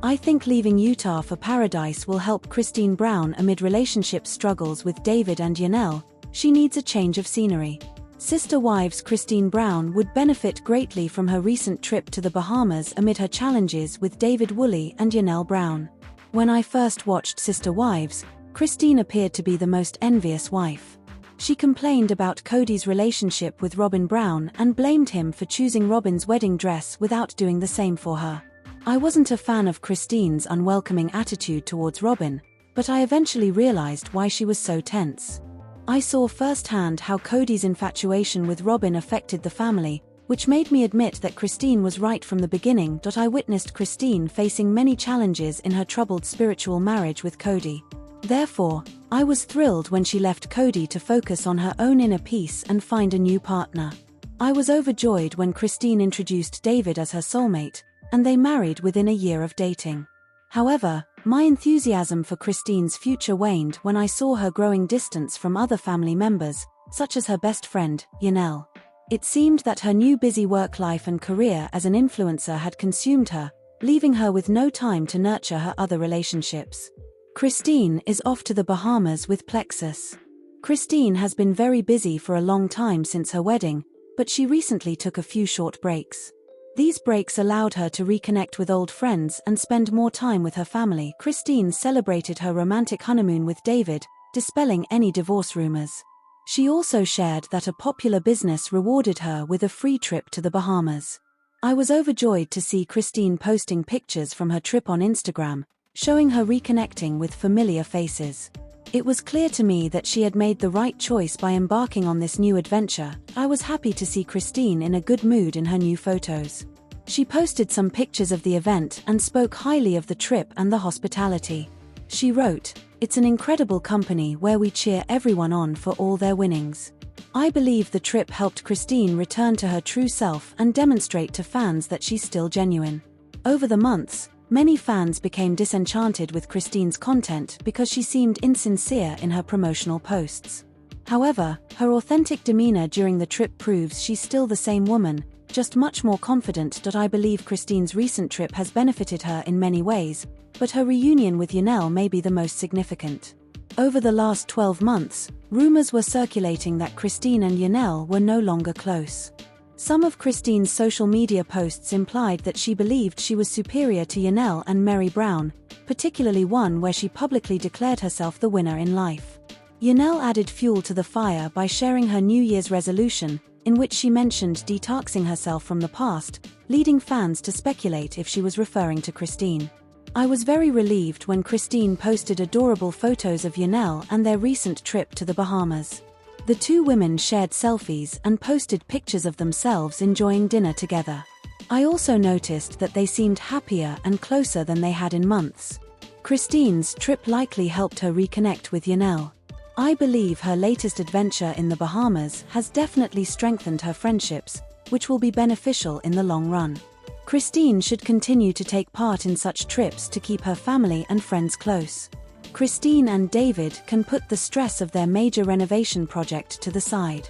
I think leaving Utah for paradise will help Christine Brown amid relationship struggles with David and Yanel. She needs a change of scenery. Sister Wives Christine Brown would benefit greatly from her recent trip to the Bahamas amid her challenges with David Woolley and Yanel Brown. When I first watched Sister Wives, Christine appeared to be the most envious wife. She complained about Kody's relationship with Robyn Brown and blamed him for choosing Robyn's wedding dress without doing the same for her. I wasn't a fan of Christine's unwelcoming attitude towards Robyn, but I eventually realized why she was so tense. I saw firsthand how Kody's infatuation with Robyn affected the family, which made me admit that Christine was right from the beginning. I witnessed Christine facing many challenges in her troubled spiritual marriage with Kody. Therefore, I was thrilled when she left Kody to focus on her own inner peace and find a new partner. I was overjoyed when Christine introduced David as her soulmate, and they married within a year of dating. However, my enthusiasm for Christine's future waned when I saw her growing distance from other family members, such as her best friend, Yanel. It seemed that her new busy work life and career as an influencer had consumed her, leaving her with no time to nurture her other relationships. Christine is off to the Bahamas with Plexus. Christine has been very busy for a long time since her wedding, but she recently took a few short breaks. These breaks allowed her to reconnect with old friends and spend more time with her family. Christine celebrated her romantic honeymoon with David, dispelling any divorce rumors. She also shared that a popular business rewarded her with a free trip to the Bahamas. I was overjoyed to see Christine posting pictures from her trip on Instagram, showing her reconnecting with familiar faces. It was clear to me that she had made the right choice by embarking on this new adventure. I was happy to see Christine in a good mood in her new photos. She posted some pictures of the event and spoke highly of the trip and the hospitality. She wrote, "It's an incredible company where we cheer everyone on for all their winnings." I believe the trip helped Christine return to her true self and demonstrate to fans that she's still genuine. Over the months, many fans became disenchanted with Christine's content because she seemed insincere in her promotional posts. However, her authentic demeanor during the trip proves she's still the same woman, just much more confident. I believe Christine's recent trip has benefited her in many ways, but her reunion with Yanel may be the most significant. Over the last 12 months, rumors were circulating that Christine and Yanel were no longer close. Some of Christine's social media posts implied that she believed she was superior to Yanel and Meri Brown, particularly one where she publicly declared herself the winner in life. Yanel added fuel to the fire by sharing her New Year's resolution, in which she mentioned detoxing herself from the past, leading fans to speculate if she was referring to Christine. I was very relieved when Christine posted adorable photos of Yanel and their recent trip to the Bahamas. The two women shared selfies and posted pictures of themselves enjoying dinner together. I also noticed that they seemed happier and closer than they had in months. Christine's trip likely helped her reconnect with Yanel. I believe her latest adventure in the Bahamas has definitely strengthened her friendships, which will be beneficial in the long run. Christine should continue to take part in such trips to keep her family and friends close. Christine and David can put the stress of their major renovation project to the side.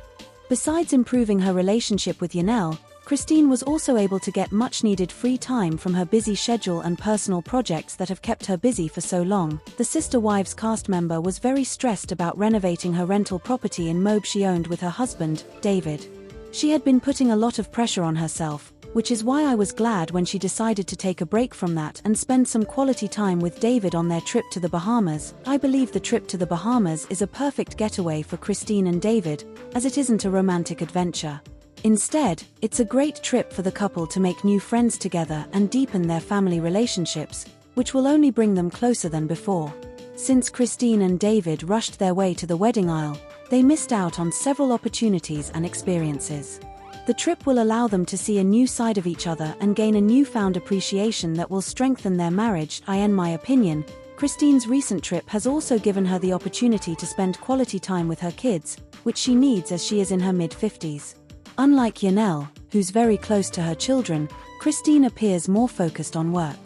Besides improving her relationship with Yanel, Christine was also able to get much-needed free time from her busy schedule and personal projects that have kept her busy for so long. The Sister Wives cast member was very stressed about renovating her rental property in Moab she owned with her husband, David. She had been putting a lot of pressure on herself, which is why I was glad when she decided to take a break from that and spend some quality time with David on their trip to the Bahamas. I believe the trip to the Bahamas is a perfect getaway for Christine and David, as it isn't a romantic adventure. Instead, it's a great trip for the couple to make new friends together and deepen their family relationships, which will only bring them closer than before. Since Christine and David rushed their way to the wedding aisle, they missed out on several opportunities and experiences. The trip will allow them to see a new side of each other and gain a newfound appreciation that will strengthen their marriage. In my opinion, Christine's recent trip has also given her the opportunity to spend quality time with her kids, which she needs as she is in her mid-50s. Unlike Yanel, who's very close to her children, Christine appears more focused on work.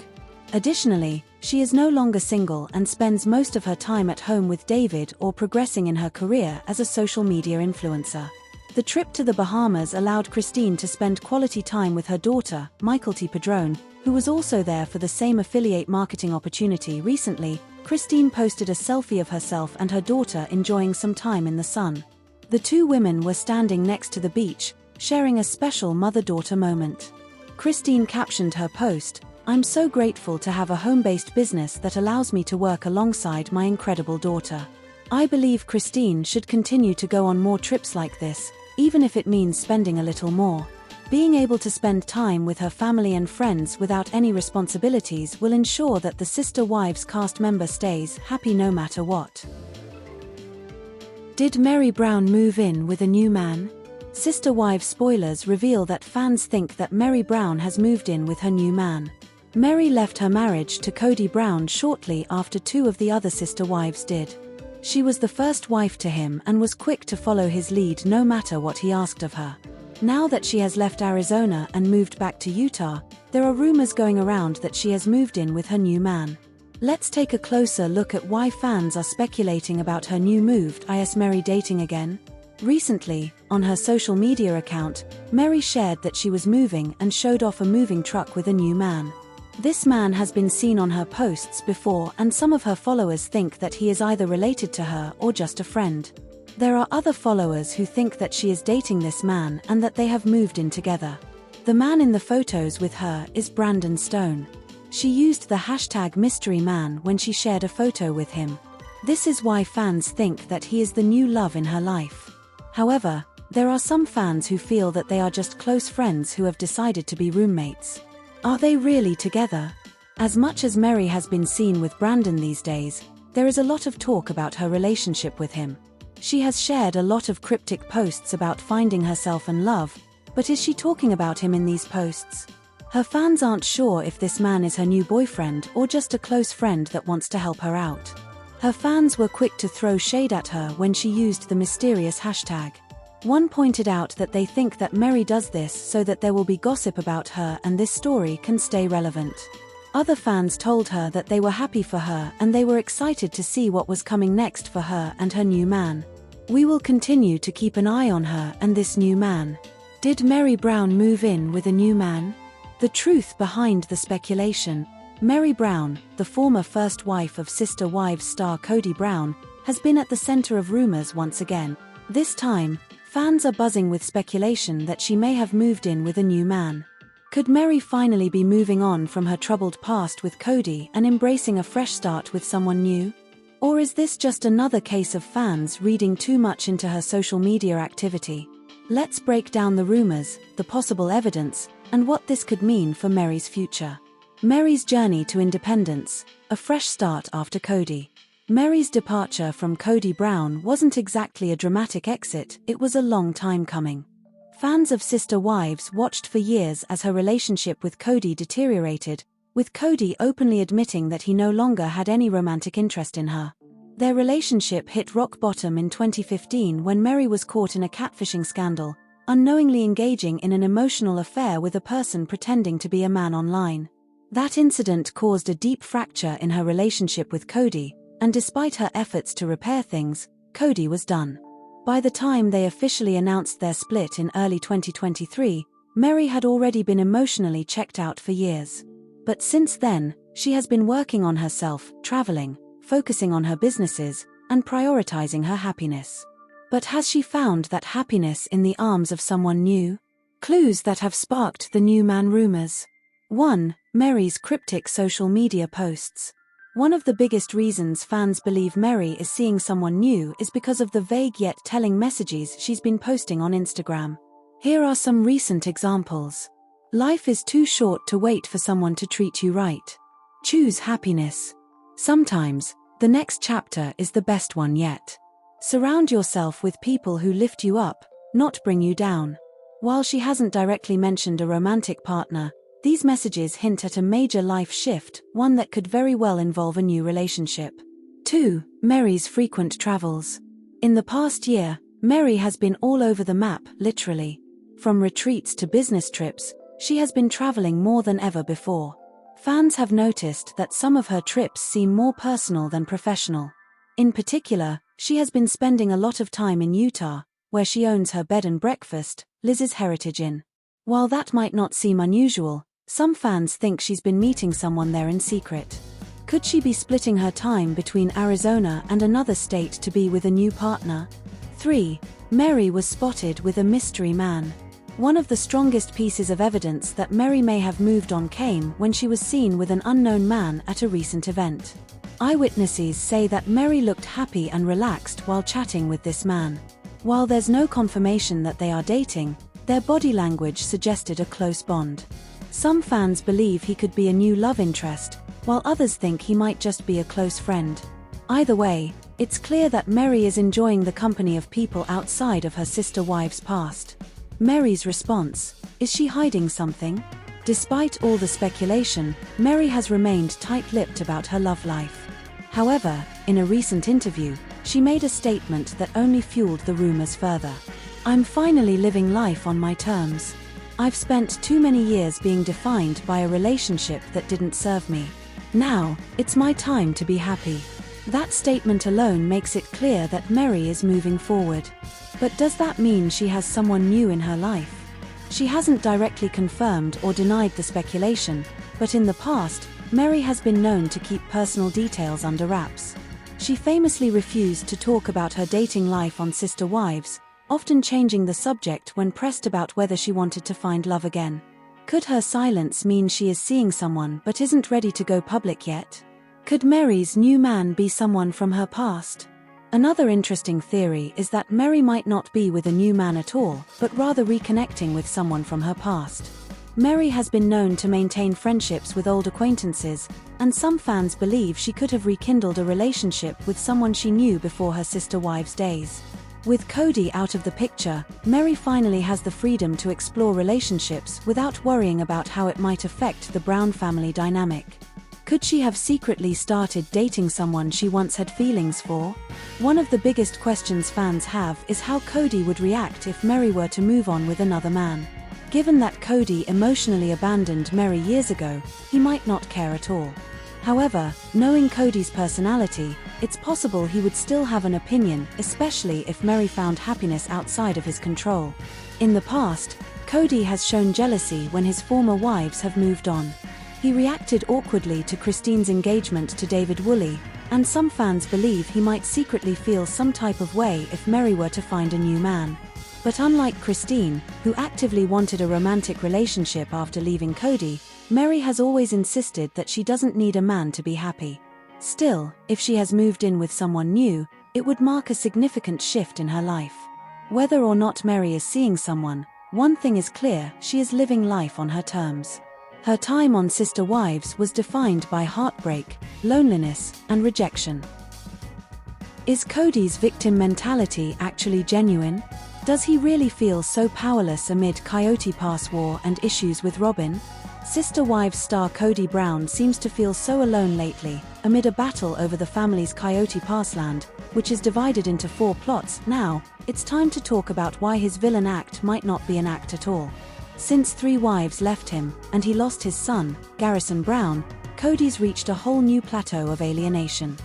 Additionally, she is no longer single and spends most of her time at home with David or progressing in her career as a social media influencer. The trip to the Bahamas allowed Christine to spend quality time with her daughter, Michael T. Padrone, who was also there for the same affiliate marketing opportunity recently, Christine posted a selfie of herself and her daughter enjoying some time in the sun. The two women were standing next to the beach, sharing a special mother-daughter moment. Christine captioned her post, "I'm so grateful to have a home-based business that allows me to work alongside my incredible daughter. I believe Christine should continue to go on more trips like this, even if it means spending a little more. Being able to spend time with her family and friends without any responsibilities will ensure that the Sister Wives cast member stays happy no matter what." Did Meri Brown move in with a new man? Sister Wives spoilers reveal that fans think that Meri Brown has moved in with her new man. Meri left her marriage to Kody Brown shortly after two of the other Sister Wives did. She was the first wife to him and was quick to follow his lead no matter what he asked of her. Now that she has left Arizona and moved back to Utah, there are rumors going around that she has moved in with her new man. Let's take a closer look at why fans are speculating about her new move. Is Meri dating again? Recently, on her social media account, Meri shared that she was moving and showed off a moving truck with a new man. This man has been seen on her posts before, and some of her followers think that he is either related to her or just a friend. There are other followers who think that she is dating this man and that they have moved in together. The man in the photos with her is Brandon Stone. She used the hashtag mystery man when she shared a photo with him. This is why fans think that he is the new love in her life. However, there are some fans who feel that they are just close friends who have decided to be roommates. Are they really together? As much as Meri has been seen with Brandon these days, there is a lot of talk about her relationship with him. She has shared a lot of cryptic posts about finding herself and love, but is she talking about him in these posts? Her fans aren't sure if this man is her new boyfriend or just a close friend that wants to help her out. Her fans were quick to throw shade at her when she used the mysterious hashtag. One pointed out that they think that Meri does this so that there will be gossip about her and this story can stay relevant. Other fans told her that they were happy for her and they were excited to see what was coming next for her and her new man. We will continue to keep an eye on her and this new man. Did Meri Brown move in with a new man? The truth behind the speculation: Meri Brown, the former first wife of Sister Wives star Kody Brown, has been at the center of rumors once again. This time, fans are buzzing with speculation that she may have moved in with a new man. Could Meri finally be moving on from her troubled past with Kody and embracing a fresh start with someone new? Or is this just another case of fans reading too much into her social media activity? Let's break down the rumors, the possible evidence, and what this could mean for Meri's future. Meri's journey to independence, a fresh start after Kody. Meri's departure from Kody Brown wasn't exactly a dramatic exit, it was a long time coming. Fans of Sister Wives watched for years as her relationship with Kody deteriorated, with Kody openly admitting that he no longer had any romantic interest in her. Their relationship hit rock bottom in 2015 when Meri was caught in a catfishing scandal, unknowingly engaging in an emotional affair with a person pretending to be a man online. That incident caused a deep fracture in her relationship with Kody, and despite her efforts to repair things, Kody was done. By the time they officially announced their split in early 2023, Meri had already been emotionally checked out for years. But since then, she has been working on herself, traveling, focusing on her businesses, and prioritizing her happiness. But has she found that happiness in the arms of someone new? Clues that have sparked the new man rumors. 1. Meri's cryptic social media posts. One of the biggest reasons fans believe Meri is seeing someone new is because of the vague yet telling messages she's been posting on Instagram. Here are some recent examples. Life is too short to wait for someone to treat you right. Choose happiness. Sometimes, the next chapter is the best one yet. Surround yourself with people who lift you up, not bring you down. While she hasn't directly mentioned a romantic partner, these messages hint at a major life shift, one that could very well involve a new relationship. 2. Meri's frequent travels. In the past year, Meri has been all over the map, literally. From retreats to business trips, she has been traveling more than ever before. Fans have noticed that some of her trips seem more personal than professional. In particular, she has been spending a lot of time in Utah, where she owns her bed and breakfast, Liz's Heritage Inn. While that might not seem unusual, Some fans think she's been meeting someone there in secret. Could she be splitting her time between Arizona and another state to be with a new partner? 3. Meri was spotted with a mystery man. One of the strongest pieces of evidence that Meri may have moved on came when she was seen with an unknown man at a recent event. Eyewitnesses say that Meri looked happy and relaxed while chatting with this man. While there's no confirmation that they are dating, their body language suggested a close bond. Some fans believe he could be a new love interest, while others think he might just be a close friend. Either way, it's clear that Meri is enjoying the company of people outside of her sister wives' past. Meri's response: is she hiding something? Despite all the speculation, Meri has remained tight-lipped about her love life. However, in a recent interview, she made a statement that only fueled the rumors further. "I'm finally living life on my terms. I've spent too many years being defined by a relationship that didn't serve me. Now, it's my time to be happy." That statement alone makes it clear that Meri is moving forward. But does that mean she has someone new in her life? She hasn't directly confirmed or denied the speculation, but in the past, Meri has been known to keep personal details under wraps. She famously refused to talk about her dating life on Sister Wives, often changing the subject when pressed about whether she wanted to find love again. Could her silence mean she is seeing someone but isn't ready to go public yet? Could Meri's new man be someone from her past? Another interesting theory is that Meri might not be with a new man at all, but rather reconnecting with someone from her past. Meri has been known to maintain friendships with old acquaintances, and some fans believe she could have rekindled a relationship with someone she knew before her Sister Wives days. With Kody out of the picture, Meri finally has the freedom to explore relationships without worrying about how it might affect the Brown family dynamic. Could she have secretly started dating someone she once had feelings for? One of the biggest questions fans have is how Kody would react if Meri were to move on with another man. Given that Kody emotionally abandoned Meri years ago, he might not care at all. However, knowing Kody's personality, it's possible he would still have an opinion, especially if Meri found happiness outside of his control. In the past, Kody has shown jealousy when his former wives have moved on. He reacted awkwardly to Christine's engagement to David Woolley, and some fans believe he might secretly feel some type of way if Meri were to find a new man. But unlike Christine, who actively wanted a romantic relationship after leaving Kody, Meri has always insisted that she doesn't need a man to be happy. Still, if she has moved in with someone new, it would mark a significant shift in her life. Whether or not Meri is seeing someone, one thing is clear: she is living life on her terms. Her time on Sister Wives was defined by heartbreak, loneliness, and rejection. Is Kody's victim mentality actually genuine? Does he really feel so powerless amid Coyote Pass war and issues with Robyn? Sister Wives star Kody Brown seems to feel so alone lately, amid a battle over the family's Coyote Pass land, which is divided into 4 plots. Now, it's time to talk about why his villain act might not be an act at all. Since 3 wives left him, and he lost his son, Garrison Brown, Kody's reached a whole new plateau of alienation.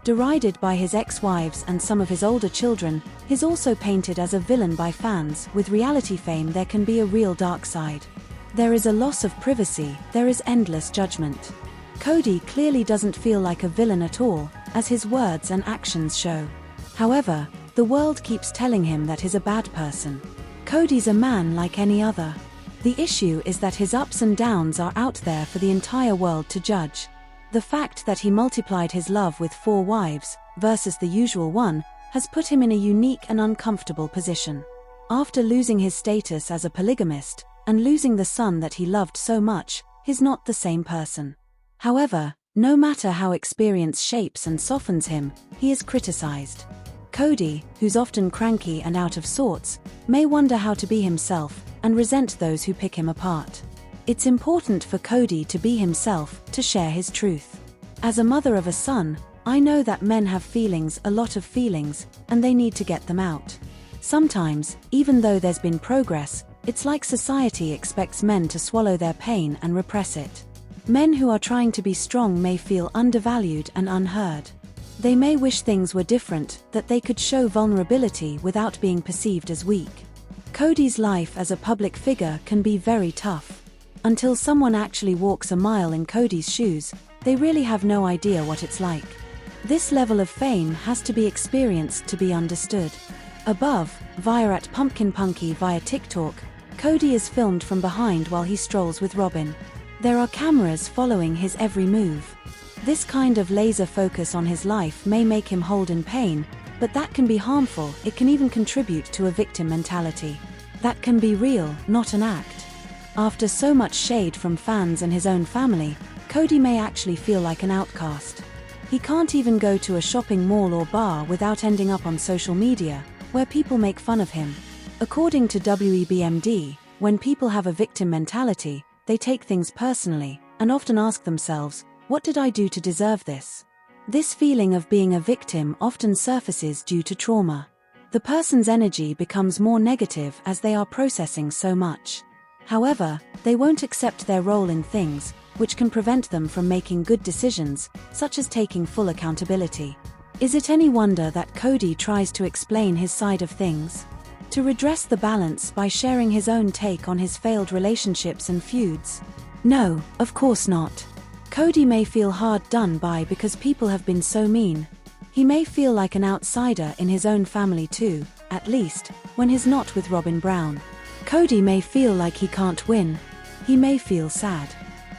Derided by his ex-wives and some of his older children, he's also painted as a villain by fans. With reality fame, there can be a real dark side. There is a loss of privacy, there is endless judgment. Kody clearly doesn't feel like a villain at all, as his words and actions show. However, the world keeps telling him that he's a bad person. Kody's a man like any other. The issue is that his ups and downs are out there for the entire world to judge. The fact that he multiplied his love with 4 wives, versus the usual one, has put him in a unique and uncomfortable position. After losing his status as a polygamist, and losing the son that he loved so much, he's not the same person. However, no matter how experience shapes and softens him, he is criticized. Kody, who's often cranky and out of sorts, may wonder how to be himself, and resent those who pick him apart. It's important for Kody to be himself, to share his truth. As a mother of a son, I know that men have feelings, a lot of feelings, and they need to get them out. Sometimes, even though there's been progress, it's like society expects men to swallow their pain and repress it. Men who are trying to be strong may feel undervalued and unheard. They may wish things were different, that they could show vulnerability without being perceived as weak. Kody's life as a public figure can be very tough. Until someone actually walks a mile in Kody's shoes, they really have no idea what it's like. This level of fame has to be experienced to be understood. Above, via at Pumpkin Punky via TikTok, Kody is filmed from behind while he strolls with Robyn. There are cameras following his every move. This kind of laser focus on his life may make him hold in pain, but that can be harmful. It can even contribute to a victim mentality. That can be real, not an act. After so much shade from fans and his own family, Kody may actually feel like an outcast. He can't even go to a shopping mall or bar without ending up on social media, where people make fun of him. According to WEBMD, when people have a victim mentality, they take things personally, and often ask themselves, what did I do to deserve this? This feeling of being a victim often surfaces due to trauma. The person's energy becomes more negative as they are processing so much. However, they won't accept their role in things, which can prevent them from making good decisions, such as taking full accountability. Is it any wonder that Kody tries to explain his side of things? To redress the balance by sharing his own take on his failed relationships and feuds? No, of course not. Kody may feel hard done by because people have been so mean. He may feel like an outsider in his own family too, at least, when he's not with Robyn Brown. Kody may feel like he can't win. He may feel sad.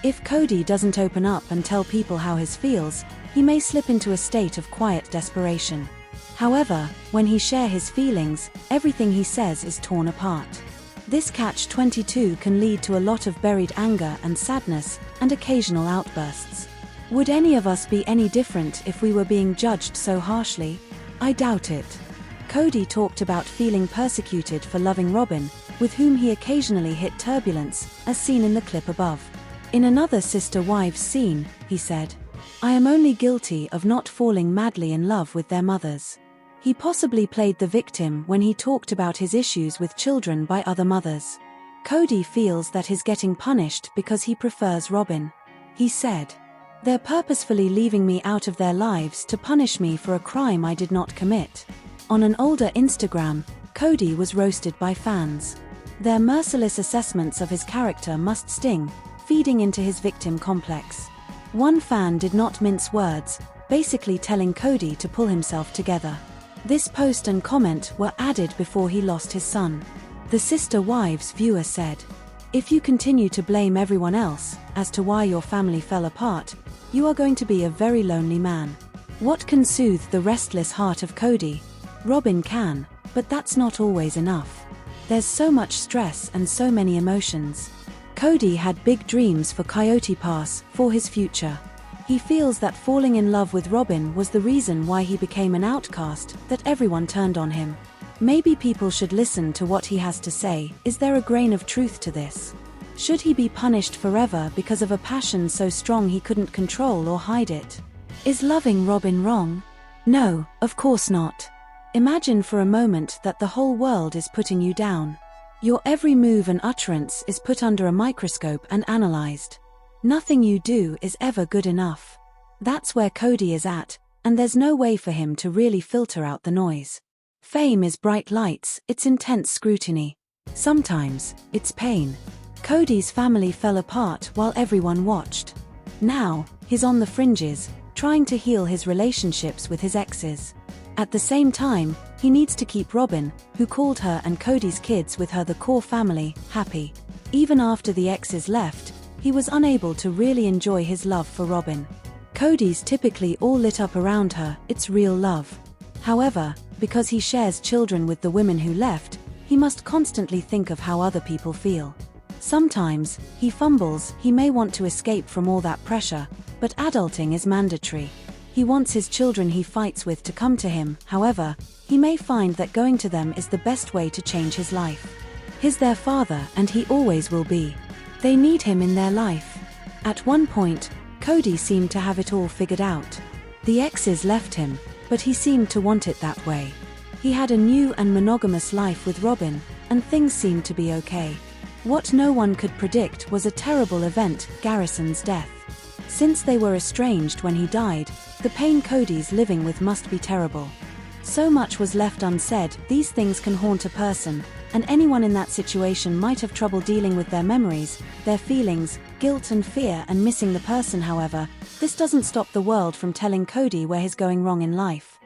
If Kody doesn't open up and tell people how he feels, he may slip into a state of quiet desperation. However, when he shares his feelings, everything he says is torn apart. This catch-22 can lead to a lot of buried anger and sadness, and occasional outbursts. Would any of us be any different if we were being judged so harshly? I doubt it. Kody talked about feeling persecuted for loving Robyn, with whom he occasionally hit turbulence, as seen in the clip above. In another Sister Wives scene, he said, "I am only guilty of not falling madly in love with their mothers." He possibly played the victim when he talked about his issues with children by other mothers. Kody feels that he's getting punished because he prefers Robyn. He said, "They're purposefully leaving me out of their lives to punish me for a crime I did not commit." On an older Instagram, Kody was roasted by fans. Their merciless assessments of his character must sting, feeding into his victim complex. One fan did not mince words, basically telling Kody to pull himself together. This post and comment were added before he lost his son. The Sister Wives viewer said, "If you continue to blame everyone else as to why your family fell apart, you are going to be a very lonely man." What can soothe the restless heart of Kody? Robyn can, but that's not always enough. There's so much stress and so many emotions. Kody had big dreams for Coyote Pass, for his future. He feels that falling in love with Robyn was the reason why he became an outcast, that everyone turned on him. Maybe people should listen to what he has to say. Is there a grain of truth to this? Should he be punished forever because of a passion so strong he couldn't control or hide it? Is loving Robyn wrong? No, of course not. Imagine for a moment that the whole world is putting you down. Your every move and utterance is put under a microscope and analyzed. Nothing you do is ever good enough. That's where Kody is at, and there's no way for him to really filter out the noise. Fame is bright lights, it's intense scrutiny. Sometimes, it's pain. Kody's family fell apart while everyone watched. Now, he's on the fringes, trying to heal his relationships with his exes. At the same time, he needs to keep Robyn, who called her and Kody's kids with her the core family, happy. Even after the exes left, he was unable to really enjoy his love for Robyn. Kody's typically all lit up around her, it's real love. However, because he shares children with the women who left, he must constantly think of how other people feel. Sometimes, he fumbles, he may want to escape from all that pressure, but adulting is mandatory. He wants his children he fights with to come to him, however, he may find that going to them is the best way to change his life. He's their father and he always will be. They need him in their life. At one point, Kody seemed to have it all figured out. The exes left him, but he seemed to want it that way. He had a new and monogamous life with Robyn, and things seemed to be okay. What no one could predict was a terrible event, Garrison's death. Since they were estranged when he died, the pain Kody's living with must be terrible. So much was left unsaid. These things can haunt a person, and anyone in that situation might have trouble dealing with their memories, their feelings, guilt and fear and missing the person. However, this doesn't stop the world from telling Kody where he's going wrong in life.